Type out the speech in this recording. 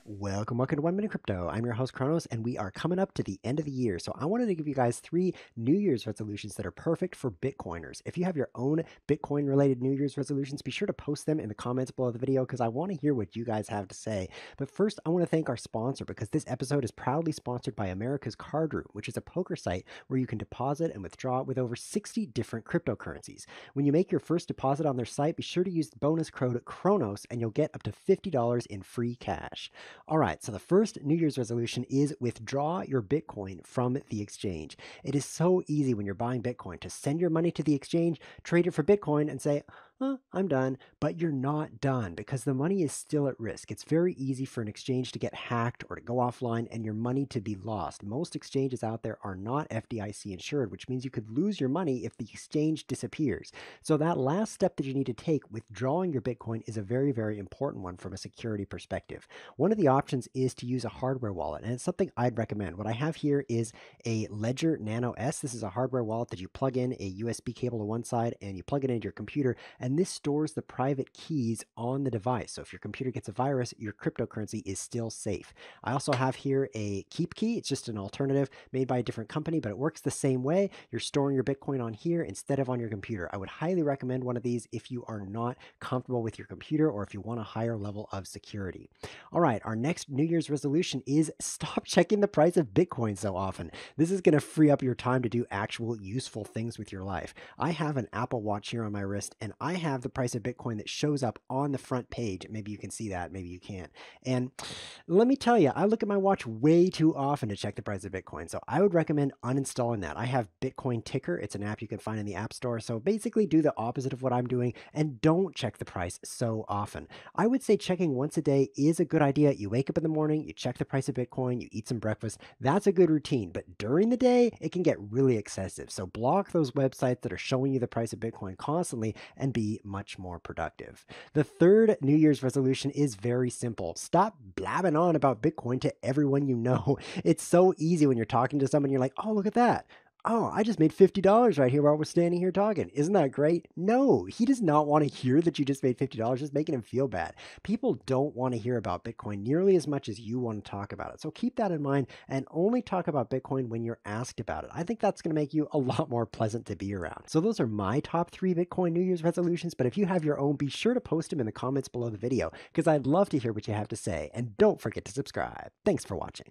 Welcome to 1 Minute Crypto. I'm your host Chronos, and we are coming up to the end of the year. So I wanted to give you guys 3 New Year's resolutions that are perfect for Bitcoiners. If you have your own Bitcoin related New Year's resolutions, be sure to post them in the comments below the video because I want to hear what you guys have to say. But first, I want to thank our sponsor because this episode is proudly sponsored by America's Card Room, which is a poker site where you can deposit and withdraw with over 60 different cryptocurrencies. When you make your first deposit on their site, be sure to use the bonus code Chronos and you'll get up to $50 in free cash. All right, so the first New Year's resolution is withdraw your Bitcoin from the exchange. It is so easy when you're buying Bitcoin to send your money to the exchange, trade it for Bitcoin, and say, I'm done. But you're not done because the money is still at risk. It's very easy for an exchange to get hacked or to go offline and your money to be lost. Most exchanges out there are not FDIC insured, which means you could lose your money if the exchange disappears. So that last step that you need to take, withdrawing your Bitcoin, is a very, very important one from a security perspective. One of the options is to use a hardware wallet, and it's something I'd recommend. What I have here is a Ledger Nano S. This is a hardware wallet that you plug in a USB cable to one side and you plug it into your computer, and this stores the private keys on the device. So if your computer gets a virus, your cryptocurrency is still safe. I also have here a Keep Key. It's just an alternative made by a different company, but it works the same way. You're storing your Bitcoin on here instead of on your computer. I would highly recommend one of these if you are not comfortable with your computer or if you want a higher level of security. All right, our next New Year's resolution is stop checking the price of Bitcoin so often. This is going to free up your time to do actual useful things with your life. I have an Apple Watch here on my wrist, and I have the price of Bitcoin that shows up on the front page. Maybe you can see that, maybe you can't. And let me tell you, I look at my watch way too often to check the price of Bitcoin. So I would recommend uninstalling that. I have Bitcoin Ticker. It's an app you can find in the App Store. So basically do the opposite of what I'm doing and don't check the price so often. I would say checking once a day is a good idea. You wake up in the morning, you check the price of Bitcoin, you eat some breakfast. That's a good routine. But during the day, it can get really excessive. So block those websites that are showing you the price of Bitcoin constantly and be much more productive. The third New Year's resolution is very simple. Stop blabbing on about Bitcoin to everyone you know. It's so easy when you're talking to someone, you're like, oh, look at that. Oh, I just made $50 right here while we're standing here talking. Isn't that great? No, he does not want to hear that you just made $50, just making him feel bad. People don't want to hear about Bitcoin nearly as much as you want to talk about it. So keep that in mind and only talk about Bitcoin when you're asked about it. I think that's going to make you a lot more pleasant to be around. So those are my top 3 Bitcoin New Year's resolutions. But if you have your own, be sure to post them in the comments below the video because I'd love to hear what you have to say. And don't forget to subscribe. Thanks for watching.